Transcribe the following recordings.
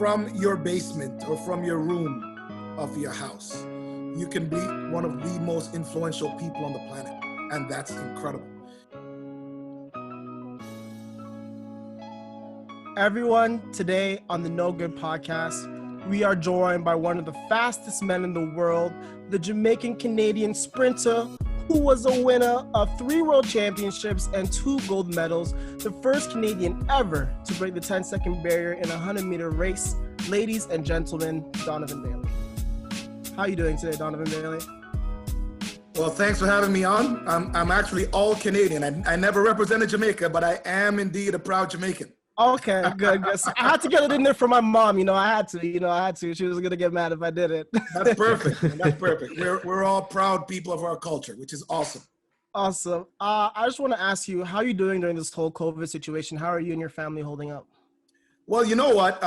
from your basement or from your room of your house, you can be one of the most influential people on the planet. And that's incredible. Everyone, today on the No Good podcast, we are joined by one of the fastest men in the world, the Jamaican-Canadian sprinter who was a winner of 3 world championships and 2 gold medals, the first Canadian ever to break the 10-second barrier in a 100-meter race. Ladies and gentlemen, Donovan Bailey. How are you doing today, Donovan Bailey? Well, thanks for having me on. I'm actually all Canadian. I never represented Jamaica, but I am indeed a proud Jamaican. Okay, good. So I had to get it in there for my mom. I had to. She was going to get mad if I did it. That's perfect. That's perfect. We're all proud people of our culture, which is awesome. Awesome. I just want to ask you, how are you doing during this whole COVID situation? How are you and your family holding up? Well, you know what?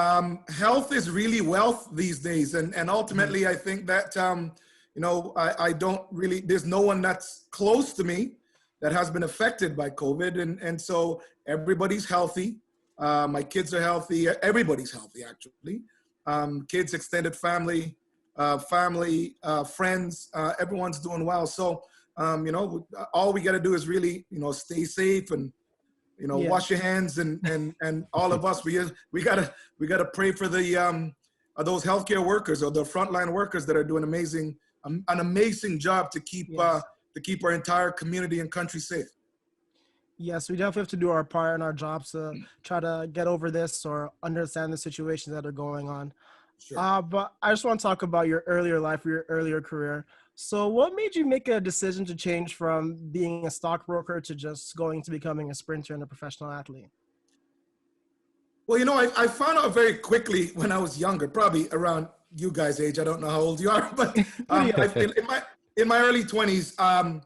Health is really wealth these days. And ultimately, I think that, I don't really, there's no one that's close to me that has been affected by COVID. And so everybody's healthy. My kids are healthy. Everybody's healthy, actually. Kids, extended family, friends, everyone's doing well. So, all we got to do is really, stay safe and, wash your hands and all of us, we gotta pray for the, those healthcare workers or the frontline workers that are doing an amazing job to keep our entire community and country safe. Yes, we definitely have to do our part in our jobs to try to get over this or understand the situations that are going on. Sure. But I just want to talk about your earlier life, your earlier career. So what made you make a decision to change from being a stockbroker to just going to becoming a sprinter and a professional athlete? Well, I found out very quickly when I was younger, probably around you guys' age. I don't know how old you are, but in my early 20s,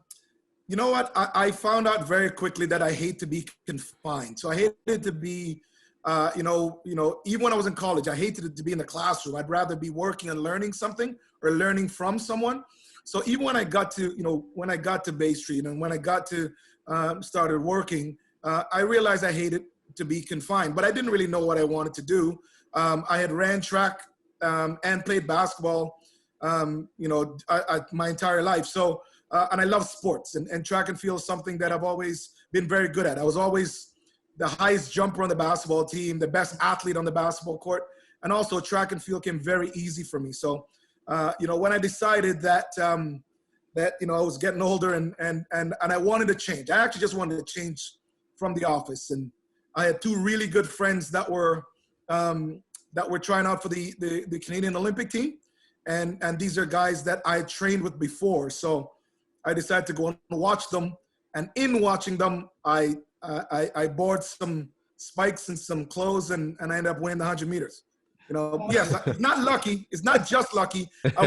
you know what? I found out very quickly that I hate to be confined. So I hated to be, even when I was in college, I hated to be in the classroom. I'd rather be working and learning something or learning from someone. So even when I got to Bay Street and when I got to started working, I realized I hated to be confined, but I didn't really know what I wanted to do. I had ran track and played basketball, my entire life. So. And I love sports, and track and field is something that I've always been very good at. I was always the highest jumper on the basketball team, the best athlete on the basketball court, and also track and field came very easy for me. So, when I decided that I was getting older and I wanted to change, I actually just wanted to change from the office. And I had 2 really good friends that were trying out for the Canadian Olympic team, and these are guys that I trained with before. So I decided to go and watch them, and in watching them, I bought some spikes and some clothes, and I ended up winning the 100 meters. Yes, it's not lucky. It's not just lucky. I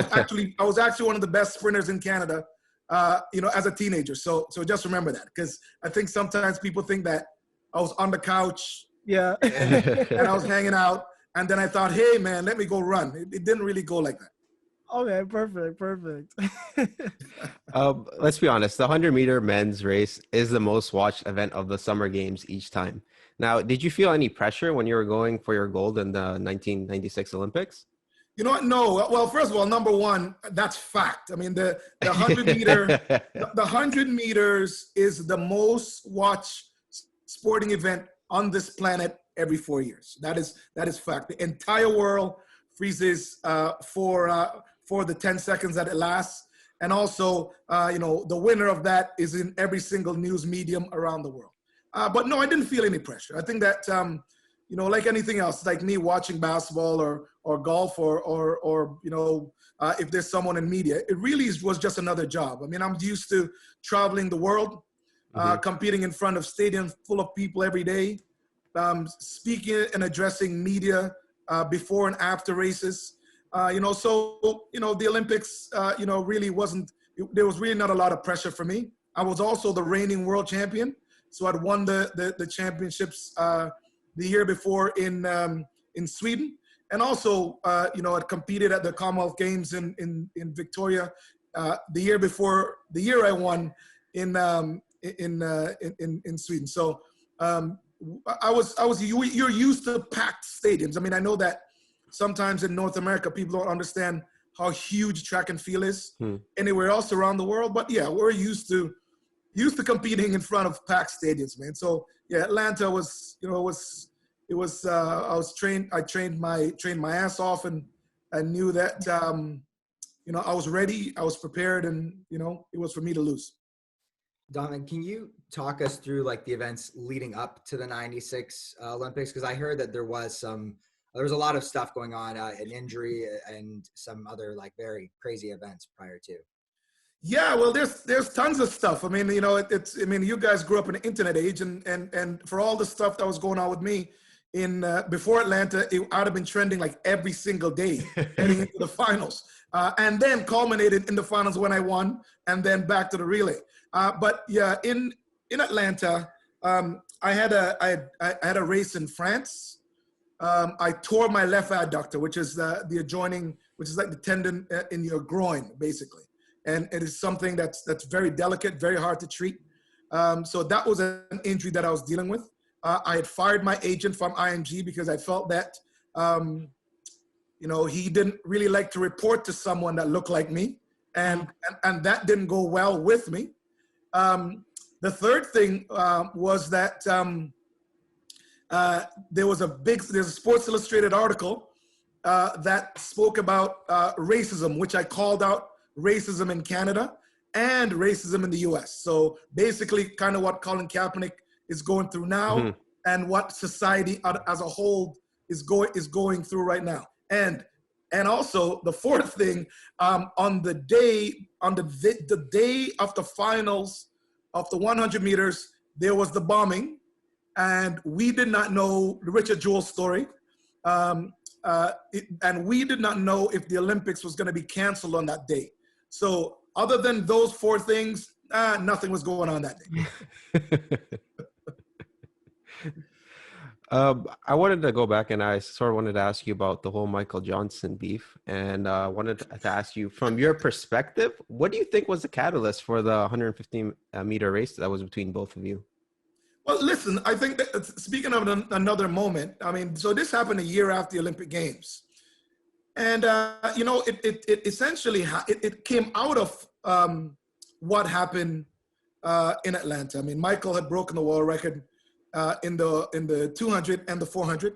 was actually one of the best sprinters in Canada, as a teenager. So just remember that, because I think sometimes people think that I was on the couch, and I was hanging out, and then I thought, hey man, let me go run. It didn't really go like that. Okay, perfect. Let's be honest. The 100-meter men's race is the most watched event of the Summer Games each time. Now, did you feel any pressure when you were going for your gold in the 1996 Olympics? You know what? No. Well, first of all, number one, that's fact. I mean, the 100 meter, the 100 meters is the most watched sporting event on this planet every 4 years. That is fact. The entire world freezes for the 10 seconds that it lasts. And also, the winner of that is in every single news medium around the world. But no, I didn't feel any pressure. I think that, like anything else, like me watching basketball or golf or if there's someone in media, it really was just another job. I mean, I'm used to traveling the world, competing in front of stadiums full of people every day, speaking and addressing media before and after races. The Olympics, really there was really not a lot of pressure for me. I was also the reigning world champion. So I'd won the championships the year before in Sweden. And also, I'd competed at the Commonwealth Games in Victoria the year before, the year I won in Sweden. So you're used to packed stadiums. I mean, I know that sometimes in North America, people don't understand how huge track and field is Hmm. anywhere else around the world. But yeah, we're used to competing in front of packed stadiums, man. So yeah, Atlanta was, you know, I trained my ass off, and I knew that, you know, I was ready, I was prepared, and, you know, it was for me to lose. Donovan, can you talk us through like the events leading up to the 96 Olympics? Because I heard that there was a lot of stuff going on, an injury and some other like very crazy events prior to. Yeah, well, there's tons of stuff. I mean, you know, I mean, you guys grew up in the internet age, and for all the stuff that was going on with me in before Atlanta, I'd have been trending like every single day heading into the finals, and then culminated in the finals when I won, and then back to the relay. But yeah, in Atlanta, I had a race in France. I tore my left adductor, which is the adjoining, which is like the tendon in your groin, basically. And it is something that's very delicate, very hard to treat. So that was an injury that I was dealing with. I had fired my agent from IMG because I felt that, you know, he didn't really like to report to someone that looked like me, and that didn't go well with me. The third thing was that there's a Sports Illustrated article that spoke about racism, which I called out racism in Canada and racism in the US. So basically kind of what Colin Kaepernick is going through now, and what society as a whole is going through right now. And also the fourth thing, on the day of the finals of the 100 meters, there was the bombing, and we did not know the Richard Jewell story. And we did not know if the Olympics was going to be canceled on that day. So other than those four things, nothing was going on that day. I wanted to go back, and I sort of wanted to ask you about the whole Michael Johnson beef, and I wanted to ask you, from your perspective, what do you think was the catalyst for the 115 meter race that was between both of you? Well, listen, I think that, speaking of another moment, I mean, so this happened a year after the Olympic Games. And, you know, it essentially, it came out of what happened in Atlanta. I mean, Michael had broken the world record in the 200 and the 400,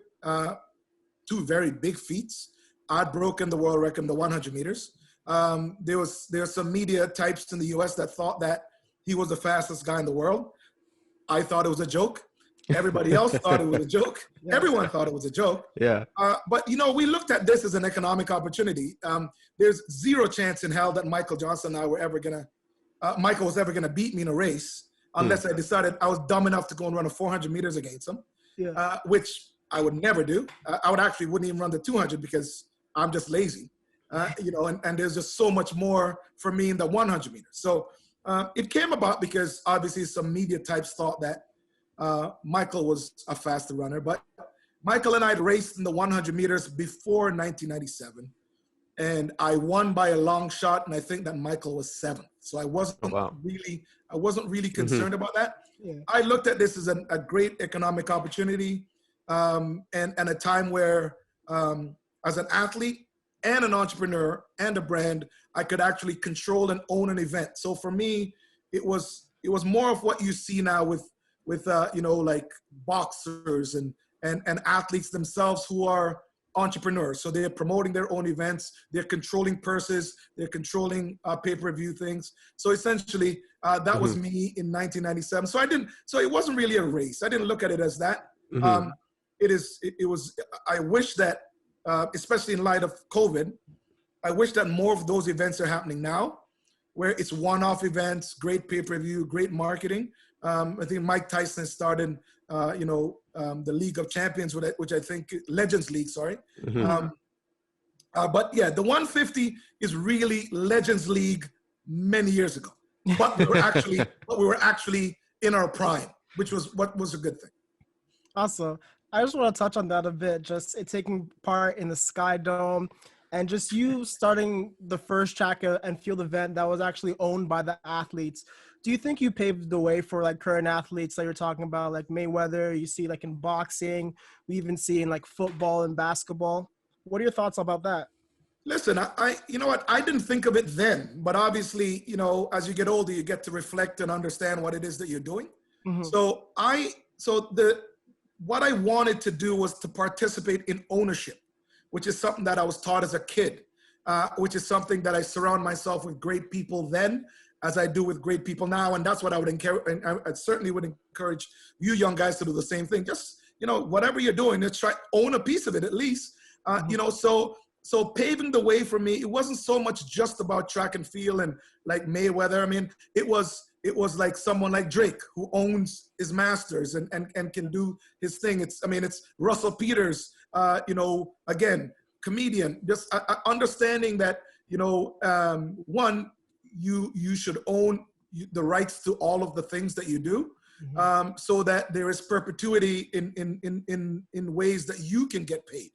two very big feats. I'd broken the world record in the 100 meters. There was some media types in the US that thought that he was the fastest guy in the world. I thought it was a joke. Everybody else thought it was a joke. Yeah. Everyone thought it was a joke. Yeah. But, you know, we looked at this as an economic opportunity. There's zero chance in hell that Michael Johnson and I were ever going to, Michael was ever going to beat me in a race unless I decided I was dumb enough to go and run a 400 meters against him, which I would never do. I wouldn't even run the 200 because I'm just lazy, you know, and there's just so much more for me in the 100 meters. So it came about because obviously some media types thought that Michael was a faster runner, but Michael and I had raced in the 100 meters before 1997, and I won by a long shot, and I think that Michael was seventh. So I wasn't really concerned about that. Yeah. I looked at this as a great economic opportunity, and a time where, as an athlete and an entrepreneur and a brand, I could actually control and own an event. So for me, it was more of what you see now with you know, like boxers and athletes themselves who are entrepreneurs. So they're promoting their own events, they're controlling purses, they're controlling pay-per-view things. So essentially, that was me in 1997. So it wasn't really a race. I didn't look at it as that. I wish that, especially in light of COVID, I wish that more of those events are happening now, where it's one-off events, great pay-per-view, great marketing. I think Mike Tyson started, you know, the League of Champions, which I think Legends League, sorry. But yeah, the 150 is really Legends League many years ago. But we were actually in our prime, which was what was a good thing. Awesome. I just want to touch on that a bit. Just it taking part in the Sky Dome, and just you starting the first track and field event that was actually owned by the athletes. Do you think you paved the way for like current athletes that you're talking about, like Mayweather? You see like in boxing, we even see in like football and basketball. What are your thoughts about that? Listen, you know what? I didn't think of it then, but obviously, you know, as you get older, you get to reflect and understand what it is that you're doing. Mhm. What I wanted to do was to participate in ownership, which is something that I was taught as a kid, which is something that I surround myself with great people then, as I do with great people now. And that's what I would encourage, and I certainly would encourage you young guys to do the same thing. Just, you know, whatever you're doing, just try own a piece of it at least. You know, so paving the way for me, it wasn't so much just about track and field and like Mayweather. I mean, it was like someone like Drake who owns his masters and can do his thing. It's Russell Peters, you know, again, comedian, just understanding that, you know, one, you should own the rights to all of the things that you do, so that there is perpetuity in ways that you can get paid.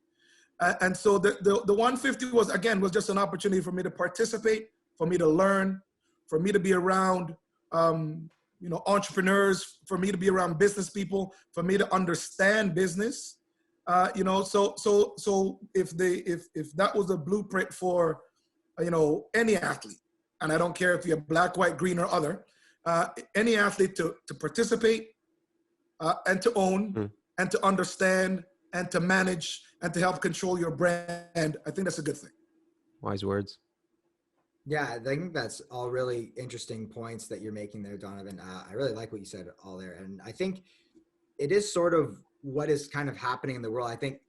And so the 150 was just an opportunity for me to participate, for me to learn, for me to be around, you know, entrepreneurs, for me to be around business people, for me to understand business. You know, so if that was a blueprint for, you know, any athlete, and I don't care if you're black, white, green, or other, any athlete to participate and to own and to understand and to manage and to help control your brand, I think that's a good thing. Wise words. Yeah, I think that's all really interesting points that you're making there, Donovan. I really like what you said all there. And I think it is sort of what is kind of happening in the world. I think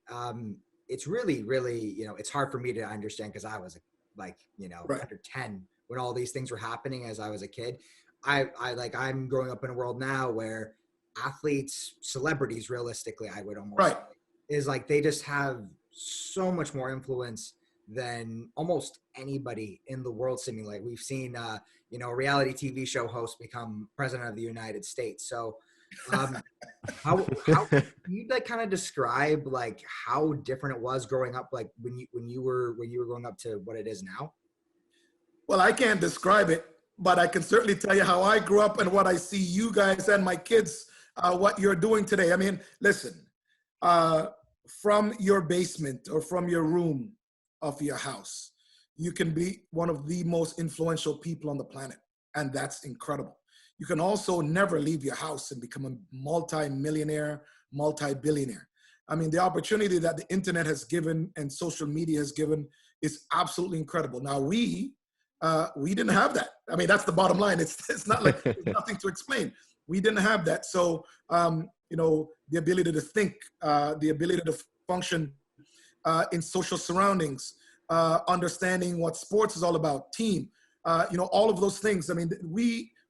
it's really, really, you know, it's hard for me to understand because I was like, you know, under 10 when all these things were happening as I was a kid. I'm growing up in a world now where athletes, celebrities, realistically, I would almost say, is like they just have so much more influence than almost anybody in the world seemingly. Like we've seen, you know, a reality TV show host become president of the United States. So how can you like kind of describe like how different it was growing up, like when you were growing up to what it is now? Well, I can't describe it, but I can certainly tell you how I grew up and what I see you guys and my kids, what you're doing today. I mean, listen, from your basement or from your room of your house, you can be one of the most influential people on the planet. And that's incredible. You can also never leave your house and become a multi-millionaire, multi-billionaire. I mean, the opportunity that the internet has given and social media has given is absolutely incredible. Now, we didn't have that. I mean, that's the bottom line. It's not like there's nothing to explain. We didn't have that. So, you know, the ability to think, the ability to function in social surroundings, understanding what sports is all about, team, you know, all of those things. I mean,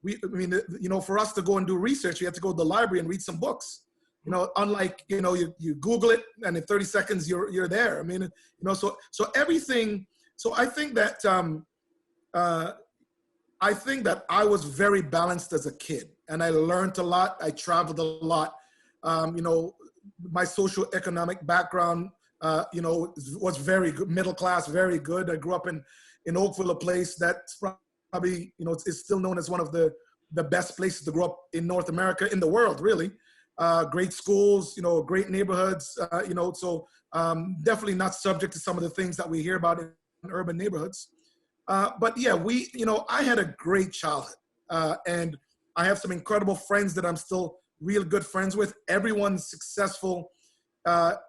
you know, for us to go and do research, you have to go to the library and read some books. You know, unlike, you know, you Google it and in 30 seconds you're there. I mean, you know, so everything. So I think that I was very balanced as a kid, and I learned a lot. I traveled a lot. You know, my socioeconomic background, you know, was very good, middle class, very good. I grew up in Oakville, a place that's probably, you know, it's still known as one of the best places to grow up in North America, in the world, really. Great schools, you know, great neighborhoods, you know, so definitely not subject to some of the things that we hear about in urban neighborhoods. But yeah, you know, I had a great childhood, and I have some incredible friends that I'm still real good friends with. Everyone's successful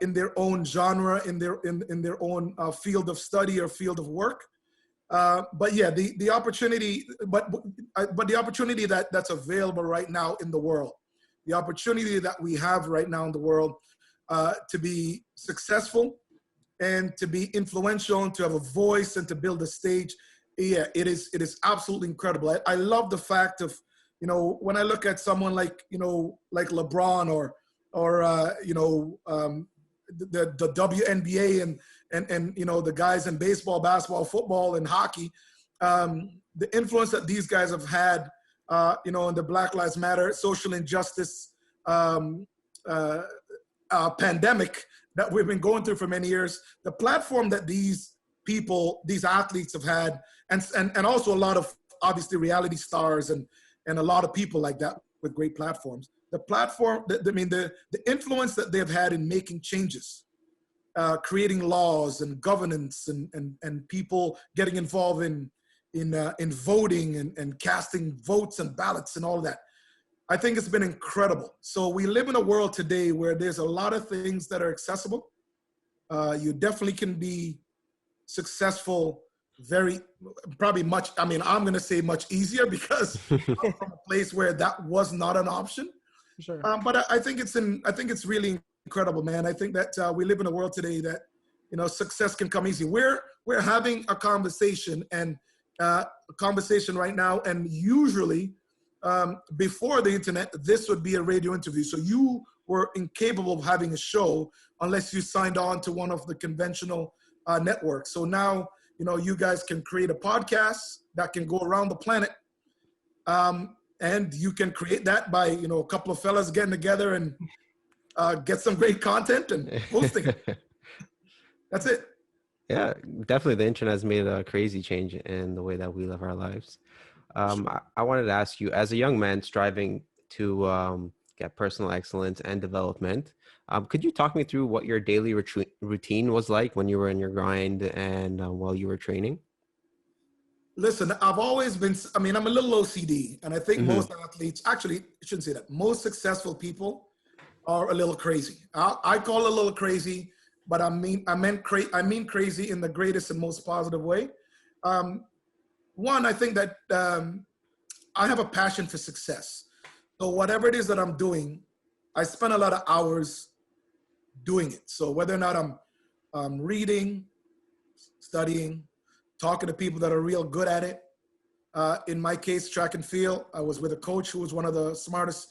in their own genre, in their own field of study or field of work. But yeah, the opportunity, but the opportunity that's available right now in the world, the opportunity that we have right now in the world to be successful and to be influential and to have a voice and to build a stage. Yeah, it is absolutely incredible. I love the fact of, you know, when I look at someone like, you know, like LeBron or you know, the WNBA and you know, the guys in baseball, basketball, football, and hockey, the influence that these guys have had, you know, in the Black Lives Matter, social injustice pandemic that we've been going through for many years, the platform that these people, these athletes have had, and also a lot of obviously reality stars and a lot of people like that with great platforms. The platform, the influence that they've had in making changes creating laws and governance and people getting involved in voting and casting votes and ballots and all of that. I think it's been incredible. So we live in a world today where there's a lot of things that are accessible. You definitely can be successful probably much, I mean, I'm going to say much easier because I'm from a place where that was not an option. Sure. But I think it's really incredible, man. I think that we live in a world today that, success can come easy. We're having a conversation right now, and usually before the internet, this would be a radio interview. So you were incapable of having a show unless you signed on to one of the conventional networks. So now, you guys can create a podcast that can go around the planet. And you can create that by, a couple of fellas getting together and get some great content and posting it. That's it. Yeah, definitely. The internet has made a crazy change in the way that we live our lives. I wanted to ask you, as a young man striving to get personal excellence and development, could you talk me through what your daily routine was like when you were in your grind and while you were training? Listen, I've always been, I'm a little OCD, and I think most athletes, actually, I shouldn't say that, most successful people are a little crazy. I call it a little crazy, but I mean crazy in the greatest and most positive way. One, I think that I have a passion for success. So whatever it is that I'm doing, I spend a lot of hours doing it. So whether or not I'm reading, studying, talking to people that are real good at it. In my case, track and field, I was with a coach who is one of the smartest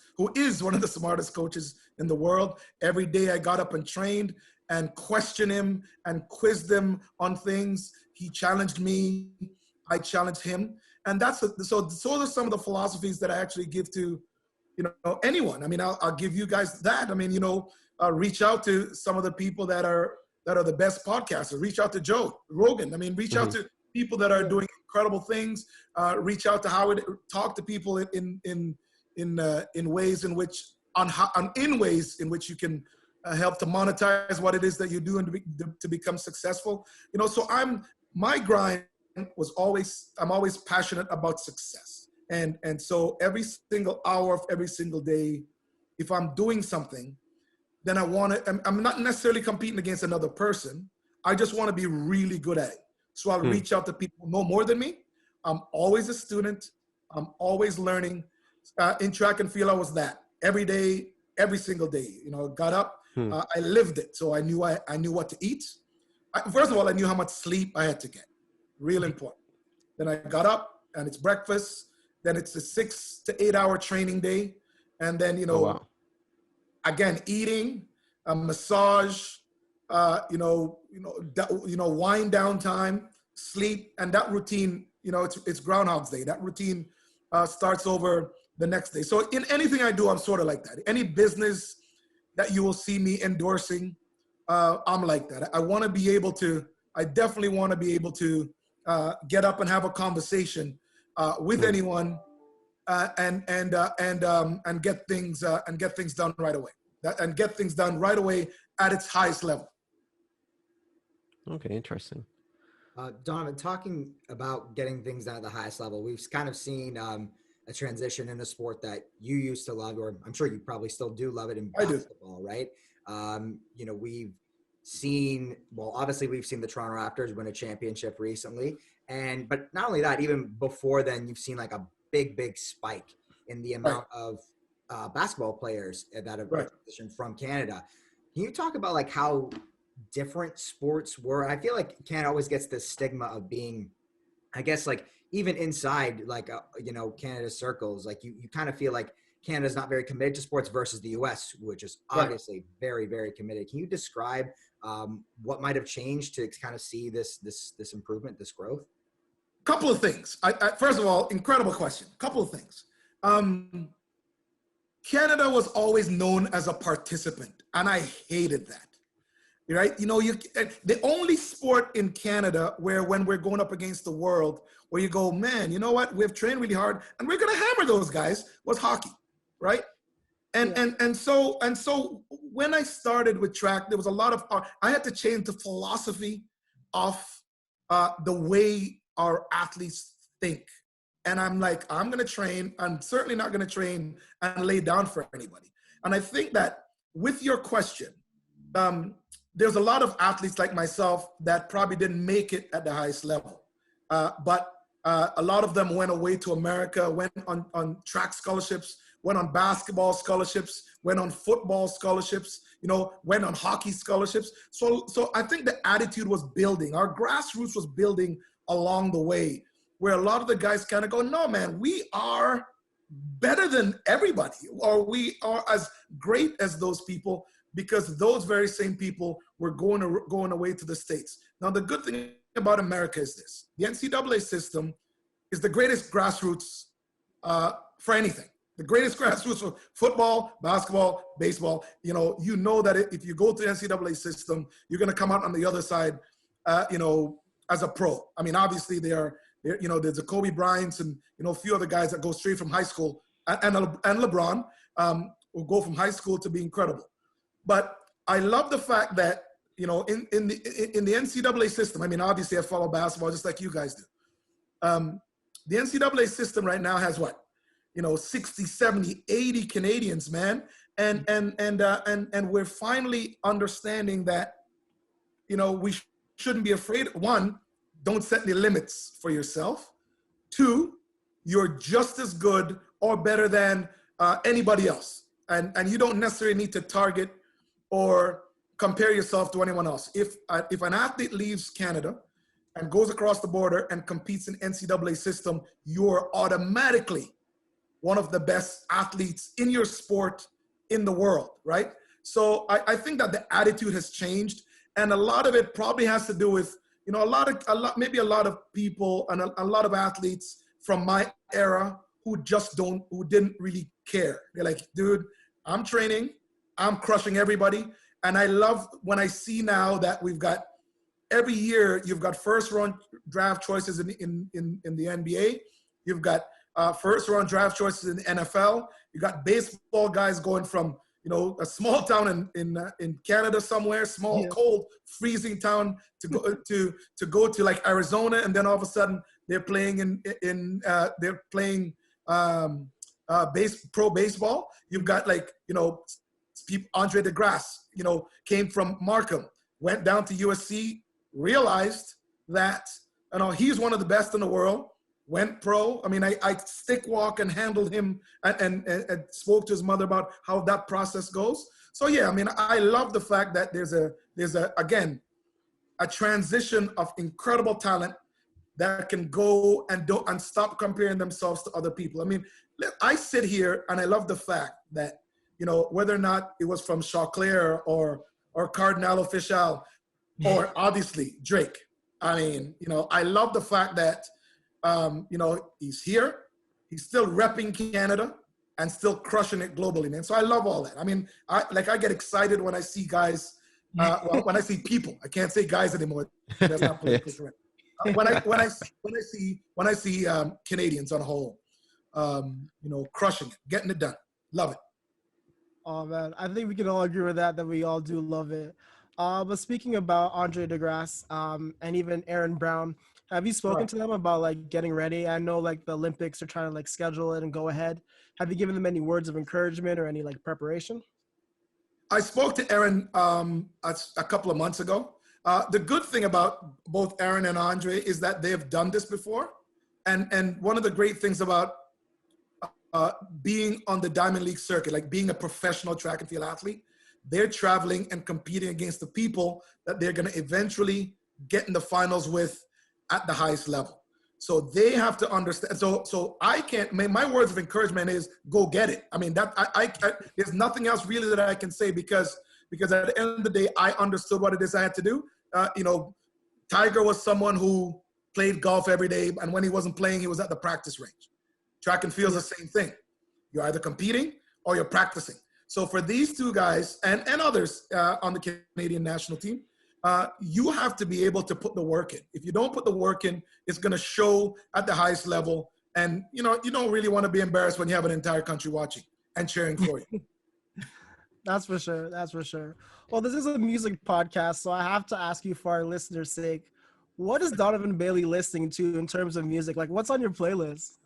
coaches in the world. Every day I got up and trained and questioned him and quizzed him on things. He challenged me, I challenged him. And so those are some of the philosophies that I actually give to, anyone. I'll give you guys that. Reach out to some of the people that are the best podcasters. Reach out to Joe Rogan. Reach out to people that are doing incredible things. Reach out to Howard. Talk to people in ways in which you can help to monetize what it is that you do and to become successful. So my grind was I'm always passionate about success, and so every single hour of every single day, if I'm doing something, then I'm not necessarily competing against another person. I just want to be really good at it. So I'll reach out to people who know more than me. I'm always a student. I'm always learning. In track and field, I was that every day, every single day. Got up, I lived it. So I knew what to eat. First of all, I knew how much sleep I had to get. Real important. Then I got up and it's breakfast. Then it's a 6 to 8 hour training day. And then, again, eating, a massage, wind down time, sleep, and that routine, it's Groundhog's Day. That routine starts over the next day. So in anything I do, I'm sort of like that. Any business that you will see me endorsing, I'm like that. I definitely want to be able to get up and have a conversation with anyone and get things done right away. And get things done right away at its highest level. Okay, interesting. Donovan, talking about getting things done at the highest level, we've kind of seen a transition in a sport that you used to love, or I'm sure you probably still do love it in basketball, right? We've seen, obviously we've seen the Toronto Raptors win a championship recently. But not only that, even before then, you've seen like a big spike in the amount of basketball players that have transitioned from Canada. Can you talk about like how different sports were? I feel like Canada always gets this stigma of being, I guess, like even inside like Canada's circles, like you kind of feel like Canada's not very committed to sports versus the US, which is obviously very, very committed. Can you describe what might have changed to kind of see this improvement, this growth? Couple of things. First of all, incredible question. Couple of things. Canada was always known as a participant, and I hated that. Right? The only sport in Canada where when we're going up against the world, where you go, man, you know what? We've trained really hard, and we're going to hammer those guys, was hockey, right? And so when I started with track, there was a lot of I had to change the philosophy of the way our athletes think. And I'm like, I'm going to train. I'm certainly not going to train and lay down for anybody. And I think that with your question, there's a lot of athletes like myself that probably didn't make it at the highest level. But a lot of them went away to America, went on track scholarships, went on basketball scholarships, went on football scholarships, went on hockey scholarships. So I think the attitude was building. Our grassroots was building along the way, where a lot of the guys kind of go, no, man, we are better than everybody, or we are as great as those people, because those very same people were going away to the States. Now, the good thing about America is this. The NCAA system is the greatest grassroots for anything. The greatest grassroots for football, basketball, baseball. You know that if you go to the NCAA system, you're going to come out on the other side, as a pro. I mean, obviously there's the Kobe Bryants and, a few other guys that go straight from high school, and LeBron will go from high school to be incredible. But I love the fact that, in the NCAA system, I mean, obviously I follow basketball just like you guys do. The NCAA system right now has what? 60, 70, 80 Canadians, man. And we're finally understanding that, we shouldn't be afraid. One, don't set any limits for yourself. Two, you're just as good or better than anybody else. And you don't necessarily need to target or compare yourself to anyone else. If an athlete leaves Canada and goes across the border and competes in NCAA system, you're automatically one of the best athletes in your sport in the world, right? So I think that the attitude has changed, and a lot of it probably has to do with, maybe a lot of people and a lot of athletes from my era who didn't really care. They're like, dude, I'm training, I'm crushing everybody. And I love when I see now that we've got, every year you've got first round draft choices in the NBA. You've got first round draft choices in the NFL. You got baseball guys going from, a small town in Canada somewhere, small, cold, freezing town to go to like Arizona, and then all of a sudden they're playing pro baseball. You've got Andre DeGrasse, came from Markham, went down to USC, realized that he's one of the best in the world. Went pro. I mean, I stick walk and handled him and spoke to his mother about how that process goes. So yeah, I mean, I love the fact that there's a transition of incredible talent that can go and stop comparing themselves to other people. I mean, I sit here and I love the fact that, whether or not it was from Chauclair or Cardinal Official or obviously Drake. I mean, I love the fact that he's here, he's still repping Canada and still crushing it globally, man. So I love all that. I mean, I get excited when I see guys, when I see people. I can't say guys anymore. That's not politically correct. When I see Canadians on a whole, crushing it, getting it done. Love it. Oh man, I think we can all agree with that we all do love it. But speaking about Andre DeGrasse and even Aaron Brown, have you spoken to them about getting ready? I know the Olympics are trying to schedule it and go ahead. Have you given them any words of encouragement or any preparation? I spoke to Aaron a couple of months ago. The good thing about both Aaron and Andre is that they have done this before. And one of the great things about being on the Diamond League circuit, being a professional track and field athlete, they're traveling and competing against the people that they're going to eventually get in the finals with at the highest level. So they have to understand. So I can't, my words of encouragement is go get it. I mean, there's nothing else really that I can say because at the end of the day, I understood what it is I had to do. Tiger was someone who played golf every day. And when he wasn't playing, he was at the practice range. Track and field is the same thing. You're either competing or you're practicing. So for these two guys and others on the Canadian national team, you have to be able to put the work in. If you don't put the work in, it's going to show at the highest level. And, you don't really want to be embarrassed when you have an entire country watching and cheering for you. That's for sure. That's for sure. Well, this is a music podcast, so I have to ask you for our listeners' sake, what is Donovan Bailey listening to in terms of music? Like, what's on your playlist?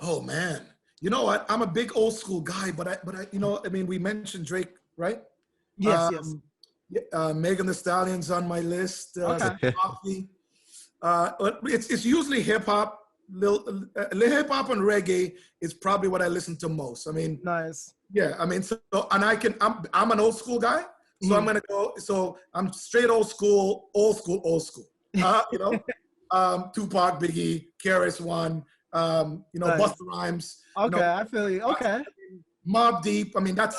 Oh man, you know what? I'm a big old school guy, but I mean, we mentioned Drake, right? Yes, yes. Megan Thee Stallion's on my list. Okay. Coffee. But it's usually hip hop. Hip hop and reggae is probably what I listen to most. I mean, Nice. yeah. I mean, and I'm an old school guy, so I'm gonna go. So I'm straight old school, old school, old school. You know, Tupac, Biggie, KRS-One. Nice. Busta Rhymes. Okay, I feel you. Okay. Mobb Deep. I mean, that's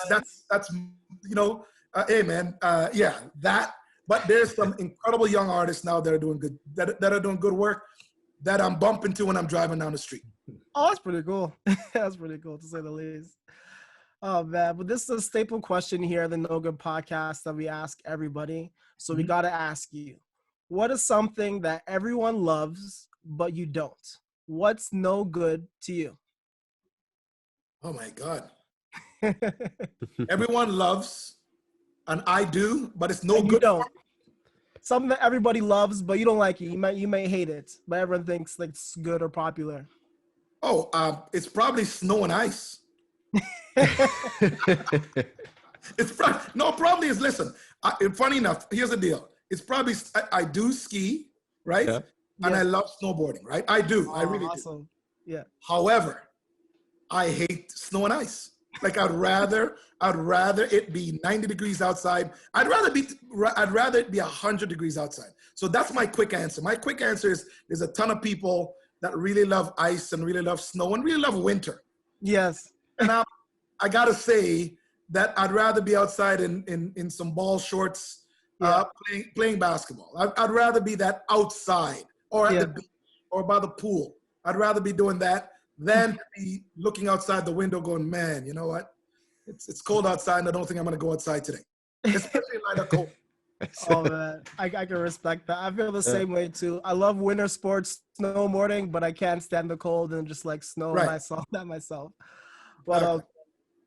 hey man, yeah, that. But there's some incredible young artists now that are doing good, that are doing good work that I'm bumping to when I'm driving down the street. Oh, that's pretty cool. That's pretty cool to say the least. Oh man, but this is a staple question here, the No Good podcast that we ask everybody. So we got to ask you, what is something that everyone loves but you don't? What's no good to you? Oh my God. Everyone loves, and I do, but it's no And you good. don't. Something that everybody loves, but you don't like it. You may hate it, but everyone thinks like it's good or popular. Oh, it's probably snow and ice. Probably is. Listen, funny enough, here's the deal. It's probably I do ski, right? Yeah. And Yeah. I love snowboarding, right? I do. I really do. Awesome. Yeah. However, I hate snow and ice. Like I'd rather it be 90 degrees outside. I'd rather it be 100 degrees outside. So that's my quick answer. My quick answer is there's a ton of people that really love ice and really love snow and really love winter. Yes. And I gotta say that I'd rather be outside in some ball shorts, playing basketball. I'd rather be that outside or at the beach or by the pool. I'd rather be doing that than to be looking outside the window going, man, you know what? It's cold outside and I don't think I'm gonna go outside today. Especially like a cold. Oh man, I can respect that. I feel the same way too. I love winter sports, snowboarding, but I can't stand the cold and just like snow myself. But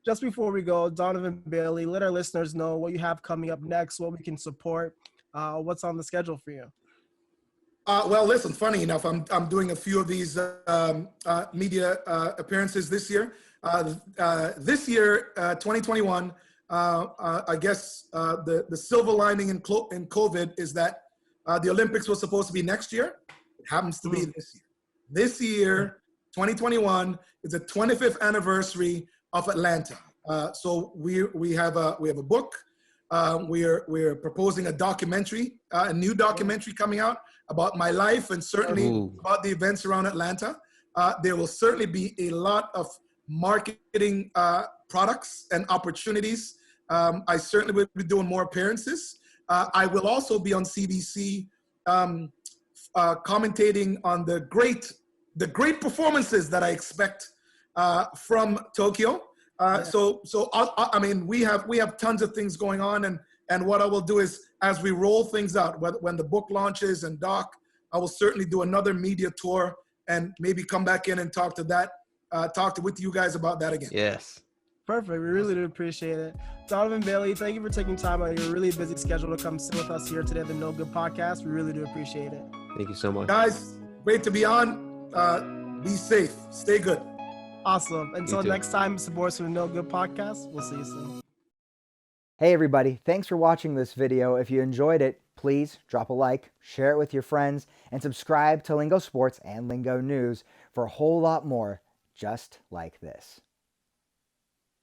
just before we go, Donovan Bailey, let our listeners know what you have coming up next, what we can support, what's on the schedule for you. Well, listen, funny enough, I'm doing a few of these media appearances this year. This year, 2021, I guess the silver lining in COVID is that the Olympics was supposed to be next year. It happens to be this year. This year, 2021, is the 25th anniversary of Atlanta. So we have a book. We're proposing a documentary, a new documentary coming out about my life and certainly about the events around Atlanta. There will certainly be a lot of marketing products and opportunities. I certainly will be doing more appearances. I will also be on CBC commentating on the great performances that I expect from Tokyo. So I mean, we have tons of things going on, and what I will do is, as we roll things out, when the book launches and doc, I will certainly do another media tour and maybe come back in and talk with you guys about that again. Yes. Perfect. We really do appreciate it. Donovan Bailey, thank you for taking time out of your really busy schedule to come sit with us here today at the No Good Podcast. We really do appreciate it. Thank you so much. Guys, great to be on. Be safe. Stay good. Awesome. Until next time, support for the No Good Podcast. We'll see you soon. Hey everybody, thanks for watching this video. If you enjoyed it, please drop a like, share it with your friends, and subscribe to Lingo Sports and Lingo News for a whole lot more just like this.